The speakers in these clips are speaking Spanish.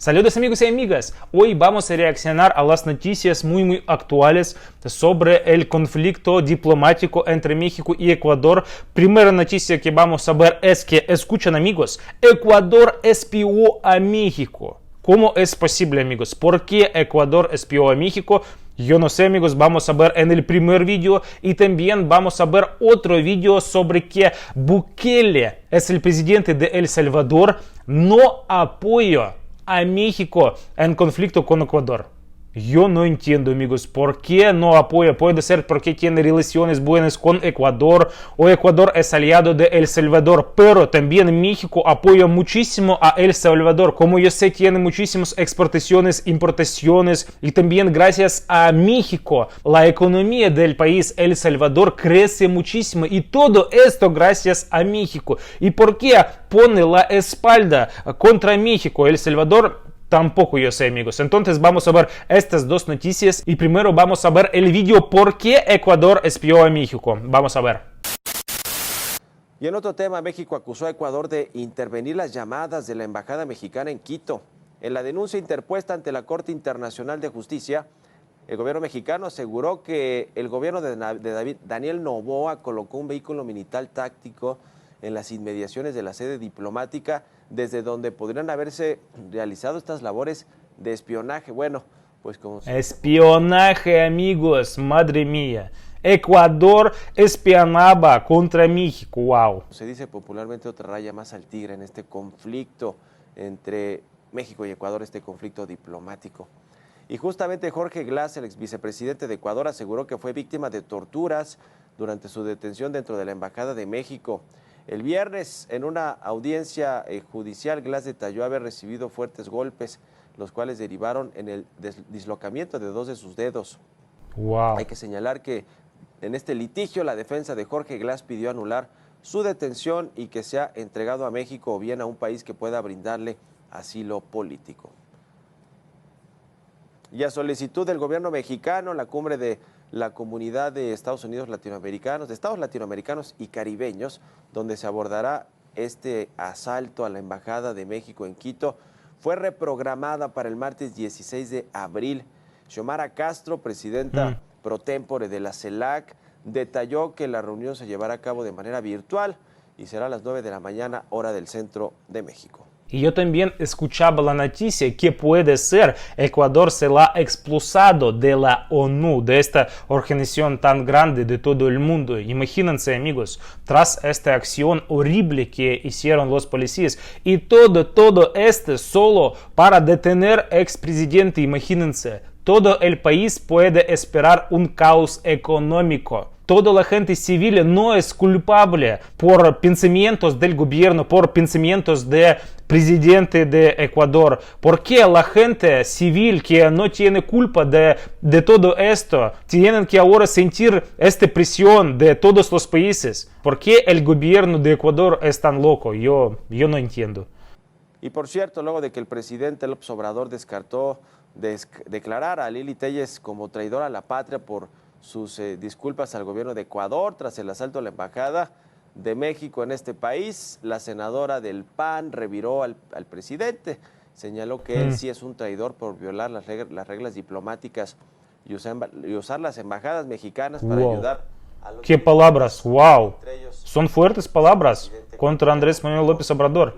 Saludos amigos y amigas, hoy vamos a reaccionar a las noticias muy actuales sobre el conflicto diplomático entre México y Ecuador. Primera noticia que vamos a ver es que, escuchen amigos, Ecuador espió a México. ¿Cómo es posible amigos? ¿Por qué Ecuador espió a México? Yo no sé amigos, vamos a ver en el primer vídeo y también vamos a ver otro vídeo sobre que Bukele es el presidente de El Salvador, no apoya a México en conflicto con Ecuador. Yo no entiendo amigos, ¿por qué no apoya? Puede ser porque tiene relaciones buenas con Ecuador o Ecuador es aliado de El Salvador, pero también México apoya muchísimo a El Salvador. Como yo sé, tiene muchísimas exportaciones, importaciones y también gracias a México la economía del país El Salvador crece muchísimo y todo esto gracias a México. ¿Y por qué pone la espalda contra México El Salvador? Tampoco yo sé amigos. Entonces vamos a ver estas dos noticias y primero vamos a ver el vídeo por qué Ecuador espió a México. Vamos a ver. Y en otro tema, México acusó a Ecuador de intervenir las llamadas de la embajada mexicana en Quito. En la denuncia interpuesta ante la Corte Internacional de Justicia, el gobierno mexicano aseguró que el gobierno de Daniel Noboa colocó un vehículo militar táctico en las inmediaciones de la sede diplomática, desde donde podrían haberse realizado estas labores de espionaje. Bueno, pues como... Espionaje, amigos, madre mía. Ecuador espionaba contra México, wow. Se dice popularmente otra raya más al tigre en este conflicto entre México y Ecuador, este conflicto diplomático. Y justamente Jorge Glass, el ex vicepresidente de Ecuador, aseguró que fue víctima de torturas durante su detención dentro de la Embajada de México. El viernes, en una audiencia judicial, Glass detalló haber recibido fuertes golpes, los cuales derivaron en el dislocamiento de 2 de sus dedos. Wow. Hay que señalar que en este litigio la defensa de Jorge Glass pidió anular su detención y que sea entregado a México o bien a un país que pueda brindarle asilo político. Y a solicitud del gobierno mexicano, la cumbre de la Comunidad de Estados Unidos Latinoamericanos, de Estados Latinoamericanos y Caribeños, donde se abordará este asalto a la Embajada de México en Quito, fue reprogramada para el martes 16 de abril. Xiomara Castro, presidenta pro tempore de la CELAC, detalló que la reunión se llevará a cabo de manera virtual y será a las 9 de la mañana, hora del centro de México. Y yo también escuchaba la noticia que puede ser Ecuador se la ha expulsado de la ONU, de esta organización tan grande de todo el mundo. Imagínense amigos, tras esta acción horrible que hicieron los policías y todo esto solo para detener expresidente, imagínense. Todo el país puede esperar un caos económico. Toda la gente civil no es culpable por pensamientos del gobierno, por pensamientos del presidente de Ecuador. ¿Por qué la gente civil que no tiene culpa de todo esto tienen que ahora sentir esta presión de todos los países? ¿Por qué el gobierno de Ecuador es tan loco? Yo no entiendo. Y por cierto, luego de que el presidente López Obrador descartó declarar a Lili Téllez como traidora a la patria por sus disculpas al gobierno de Ecuador tras el asalto a la Embajada de México en este país, la senadora del PAN reviró al presidente, señaló que él sí es un traidor por violar las reglas diplomáticas y usar las embajadas mexicanas para ayudar a los... ¿Qué palabras? ¡Wow! Son fuertes palabras contra Andrés Manuel López Obrador.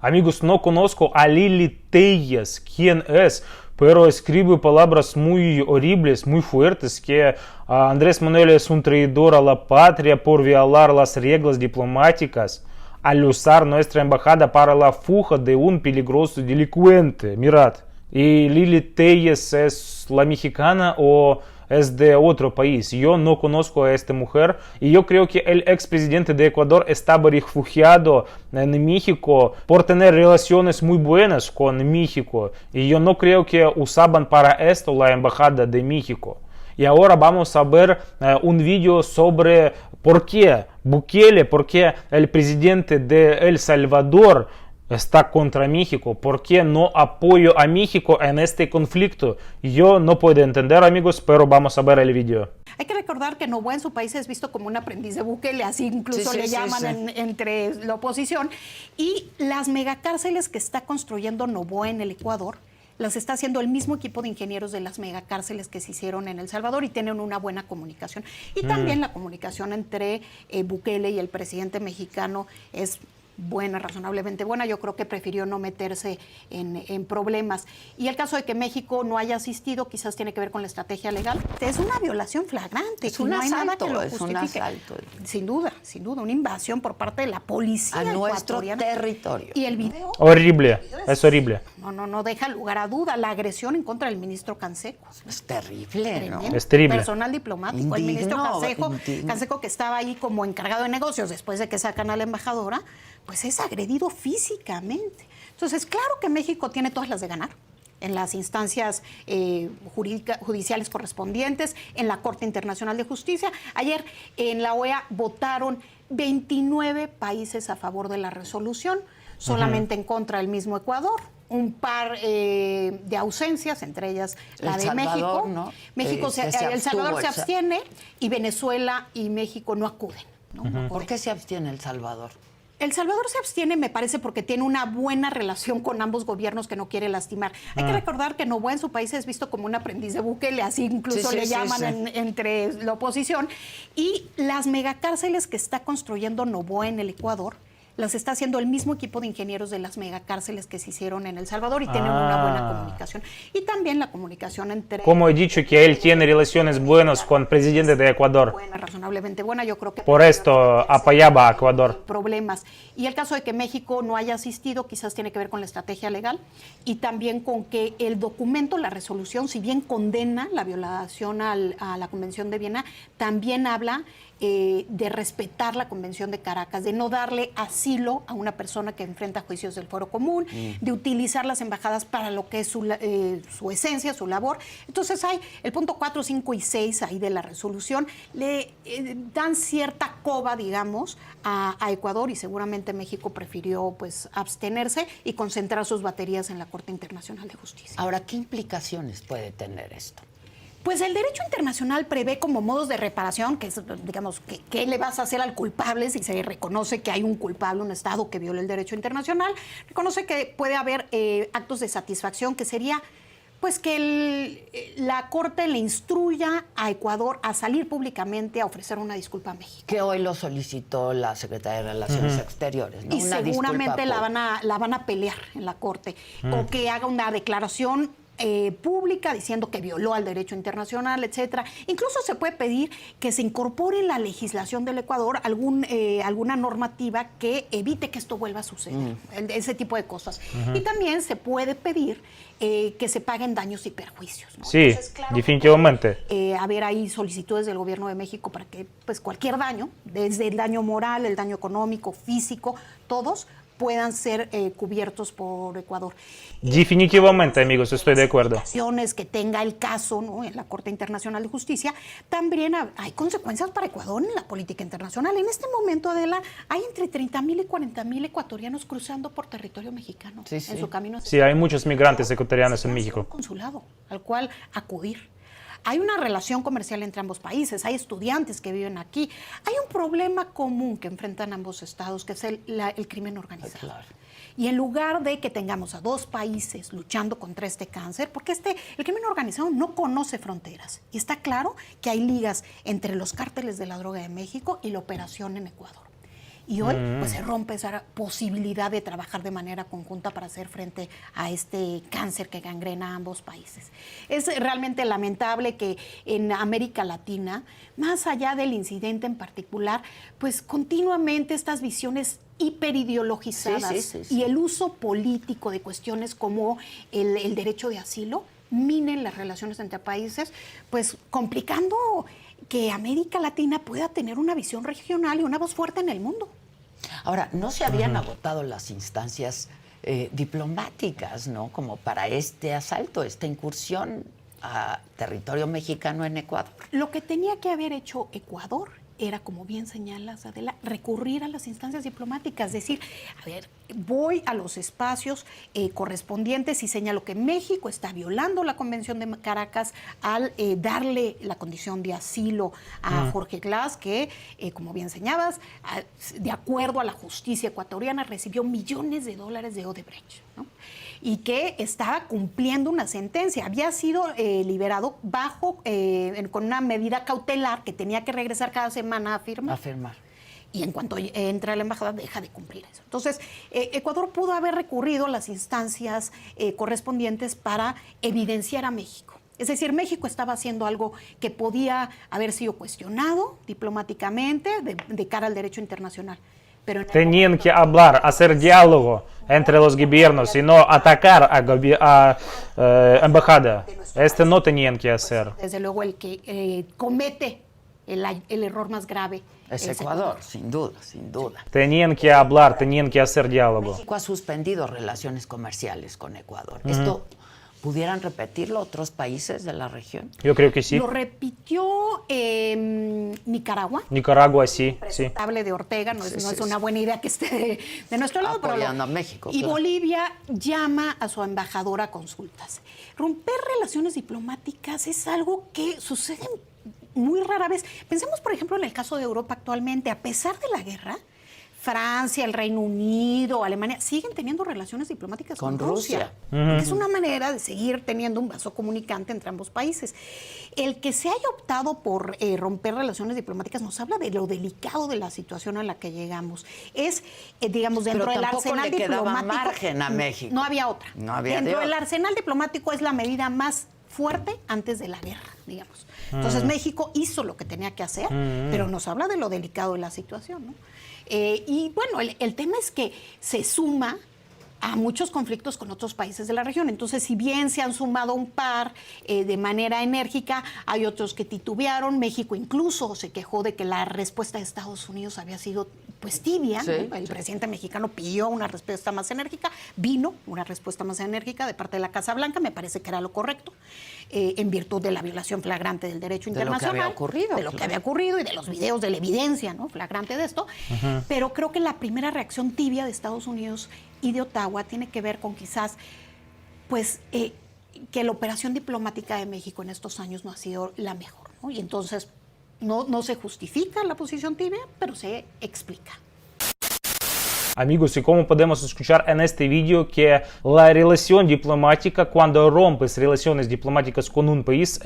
Amigos, no conozco a Lili Téllez, quién es, pero escribe palabras muy horribles, muy fuertes, que Andrés Manuel es un traidor a la patria por violar las reglas diplomáticas al usar nuestra embajada para la fuga de un peligroso delincuente. Mirad, ¿y Lili Téllez es la mexicana o es de otro país? Yo no conozco a esta mujer y yo creo que el expresidente de Ecuador estaba refugiado en México por tener relaciones muy buenas con México y yo no creo que usaban para esto la embajada de México. Y ahora vamos a ver un vídeo sobre por qué Bukele, por qué el presidente de El Salvador está contra México. ¿Por qué no apoyo a México en este conflicto? Yo no puedo entender, amigos, pero vamos a ver el video. Hay que recordar que Noboa en su país es visto como un aprendiz de Bukele, así incluso le llaman entre la oposición. Y las megacárceles que está construyendo Noboa en el Ecuador las está haciendo el mismo equipo de ingenieros de las megacárceles que se hicieron en El Salvador y tienen una buena comunicación. Y también la comunicación entre Bukele y el presidente mexicano es buena, razonablemente buena. Yo creo que prefirió no meterse en problemas. Y el caso de que México no haya asistido quizás tiene que ver con la estrategia legal. Es una violación flagrante. Es un asalto, no es un asalto. Sin duda, una invasión por parte de la policía a nuestro ecuatoriana. Territorio. Y el video... Horrible, es horrible. No deja lugar a duda la agresión en contra del ministro Canseco. Es terrible, ¿no? Es terrible. Personal diplomático, el ministro Canseco, que estaba ahí como encargado de negocios después de que sacan a la embajadora, pues es agredido físicamente. Entonces, claro que México tiene todas las de ganar en las instancias judiciales correspondientes, en la Corte Internacional de Justicia. Ayer en la OEA votaron 29 países a favor de la resolución, solamente en contra del mismo Ecuador. Un par de ausencias, entre ellas la de México. ¿No? El Salvador se abstiene y Venezuela y México no acuden. ¿No? ¿Por qué se abstiene El Salvador? El Salvador se abstiene, me parece, porque tiene una buena relación con ambos gobiernos que no quiere lastimar. Hay que recordar que Noboa en su país es visto como un aprendiz de Bukele, así incluso le llaman entre la oposición. Y las megacárceles que está construyendo Noboa en el Ecuador las está haciendo el mismo equipo de ingenieros de las megacárceles que se hicieron en El Salvador y tienen una buena comunicación. Y también la comunicación entre... Como he dicho que él tiene relaciones buenas con el presidente de Ecuador. Buena, razonablemente buena, yo creo que... Por esto apoyaba a Ecuador. Problemas. Y el caso de que México no haya asistido quizás tiene que ver con la estrategia legal y también con que el documento, la resolución, si bien condena la violación a la Convención de Viena, también habla de respetar la Convención de Caracas, de no darle asilo a una persona que enfrenta juicios del Foro Común, de utilizar las embajadas para lo que es su esencia, su labor. Entonces hay el punto 4, 5 y 6 ahí de la resolución, le dan cierta coba, digamos, a Ecuador y seguramente México prefirió pues abstenerse y concentrar sus baterías en la Corte Internacional de Justicia. Ahora, ¿qué implicaciones puede tener esto? Pues el derecho internacional prevé como modos de reparación, que es, digamos, ¿qué le vas a hacer al culpable si se reconoce que hay un culpable, un Estado que viola el derecho internacional? Reconoce que puede haber actos de satisfacción, que sería pues que la Corte le instruya a Ecuador a salir públicamente a ofrecer una disculpa a México. Que hoy lo solicitó la Secretaría de Relaciones Exteriores, ¿no? Y una seguramente la van a pelear en la Corte. O que haga una declaración pública diciendo que violó al derecho internacional, etcétera. Incluso se puede pedir que se incorpore en la legislación del Ecuador alguna normativa que evite que esto vuelva a suceder, ese tipo de cosas. Y también se puede pedir que se paguen daños y perjuicios, ¿no? Sí, Entonces, claro, definitivamente. Haber ahí solicitudes del gobierno de México para que pues cualquier daño, desde el daño moral, el daño económico, físico, todos puedan ser cubiertos por Ecuador. Definitivamente, amigos, estoy de acuerdo. Que tenga el caso, ¿no?, en la Corte Internacional de Justicia, también hay consecuencias para Ecuador en la política internacional. En este momento, Adela, hay entre 30,000 y 40,000 ecuatorianos cruzando por territorio mexicano en su camino. Sí, hay muchos migrantes ecuatorianos en México. Un consulado al cual acudir. Hay una relación comercial entre ambos países, hay estudiantes que viven aquí. Hay un problema común que enfrentan ambos estados, que es el crimen organizado. Claro. Y en lugar de que tengamos a dos países luchando contra este cáncer, porque el crimen organizado no conoce fronteras. Y está claro que hay ligas entre los cárteles de la droga de México y la operación en Ecuador. Y hoy pues se rompe esa posibilidad de trabajar de manera conjunta para hacer frente a este cáncer que gangrena a ambos países. Es realmente lamentable que en América Latina, más allá del incidente en particular, pues continuamente estas visiones hiperideologizadas y el uso político de cuestiones como el derecho de asilo minen las relaciones entre países, pues complicando que América Latina pueda tener una visión regional y una voz fuerte en el mundo. Ahora, no se habían agotado las instancias diplomáticas, ¿no?, como para este asalto, esta incursión a territorio mexicano en Ecuador. Lo que tenía que haber hecho Ecuador era, como bien señalas, Adela, recurrir a las instancias diplomáticas, decir, a ver, voy a los espacios correspondientes y señalo que México está violando la Convención de Caracas al darle la condición de asilo a Jorge Glass, que, como bien señalabas, de acuerdo a la justicia ecuatoriana, recibió millones de dólares de Odebrecht, ¿no? Y que estaba cumpliendo una sentencia. Había sido liberado con una medida cautelar que tenía que regresar cada semana a firmar. Y en cuanto entra a la embajada, deja de cumplir eso. Entonces, Ecuador pudo haber recurrido a las instancias correspondientes para evidenciar a México. Es decir, México estaba haciendo algo que podía haber sido cuestionado diplomáticamente de cara al derecho internacional. Pero tenían que hablar, hacer diálogo entre los gobiernos y no atacar a embajada. No tenían que hacer. Desde luego el que comete el error más grave es Ecuador, sin duda, sin duda. Tenían que hablar, tenían que hacer diálogo. México ha suspendido relaciones comerciales con Ecuador. ¿Esto pudieran repetirlo otros países de la región? Yo creo que sí. Lo repitió Nicaragua. Nicaragua, sí. De Ortega, no es una buena idea que esté de nuestro lado. Apoyando a México. Y claro. Bolivia llama a su embajadora a consultas. Romper relaciones diplomáticas es algo que sucede muy rara vez. Pensemos, por ejemplo, en el caso de Europa actualmente. A pesar de la guerra, Francia, el Reino Unido, Alemania, siguen teniendo relaciones diplomáticas con Rusia. Es una manera de seguir teniendo un vaso comunicante entre ambos países. El que se haya optado por romper relaciones diplomáticas nos habla de lo delicado de la situación a la que llegamos. Es, digamos, dentro del arsenal diplomático. Quedaba margen a México. No había otra. Dentro del arsenal diplomático es la medida más fuerte antes de la guerra, digamos. Entonces México hizo lo que tenía que hacer, pero nos habla de lo delicado de la situación, ¿no? Y bueno, el tema es que se suma a muchos conflictos con otros países de la región. Entonces, si bien se han sumado un par de manera enérgica, hay otros que titubearon. México incluso se quejó de que la respuesta de Estados Unidos había sido pues tibia, ¿no? El presidente mexicano pidió una respuesta más enérgica, vino una respuesta más enérgica de parte de la Casa Blanca, me parece que era lo correcto, en virtud de la violación flagrante del derecho internacional, de lo que había ocurrido y de los videos, de la evidencia, ¿no?, flagrante de esto. Pero creo que la primera reacción tibia de Estados Unidos y de Ottawa tiene que ver con quizás pues que la operación diplomática de México en estos años no ha sido la mejor, ¿no? Y entonces no se justifica la posición tibia, pero se explica. Amigos, y como podemos escuchar en este vídeo que la relación diplomática, cuando rompes relaciones diplomáticas con un país,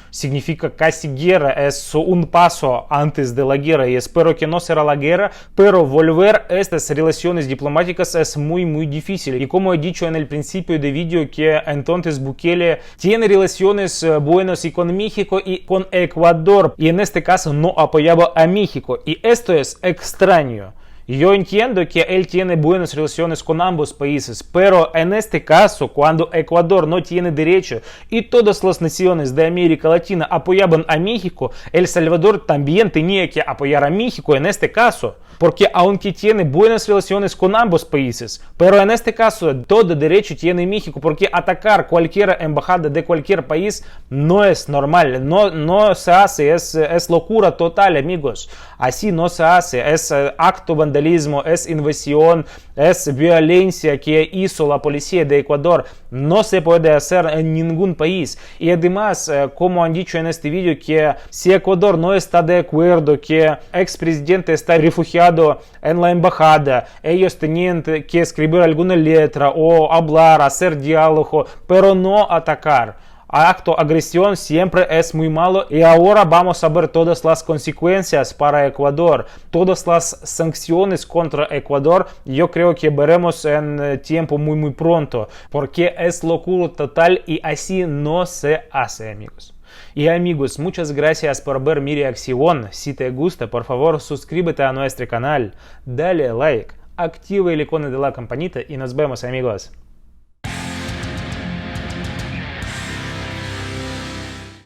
significa casi guerra, es un paso antes de la guerra y espero que no será la guerra, pero volver a estas relaciones diplomáticas es muy difícil. Y como he dicho en el principio del vídeo, que entonces Bukele tiene relaciones buenas y con México y con Ecuador, y en este caso no apoyaba a México, y esto es extraño. Yo entiendo que él tiene buenas relaciones con ambos países, pero en este caso, cuando Ecuador no tiene derecho y todas las naciones de América Latina apoyaban a México, El Salvador también tenía que apoyar a México en este caso. Porque aunque tiene buenas relaciones con ambos países, pero en este caso todo derecho tiene México, porque atacar cualquier embajada de cualquier país no es normal, no se hace, es locura total, amigos. Así no se hace, es acto de vandalismo, es invasión, es violencia que hizo la policía de Ecuador. No se puede hacer en ningún país. Y además, como han dicho en este vídeo, que si Ecuador no está de acuerdo que expresidente está refugiado en la embajada, ellos tenían que escribir alguna letra o hablar, hacer diálogo, pero no atacar. Acto de agresión siempre es muy malo y ahora vamos a ver todas las consecuencias para Ecuador, todas las sanciones contra Ecuador. Yo creo que veremos en tiempo muy pronto, porque es locura total y así no se hace, amigos. Y amigos, muchas gracias por ver mi reacción. Si te gusta, por favor, suscríbete a nuestro canal, dale like, activa el icono de la campanita y nos vemos, amigos.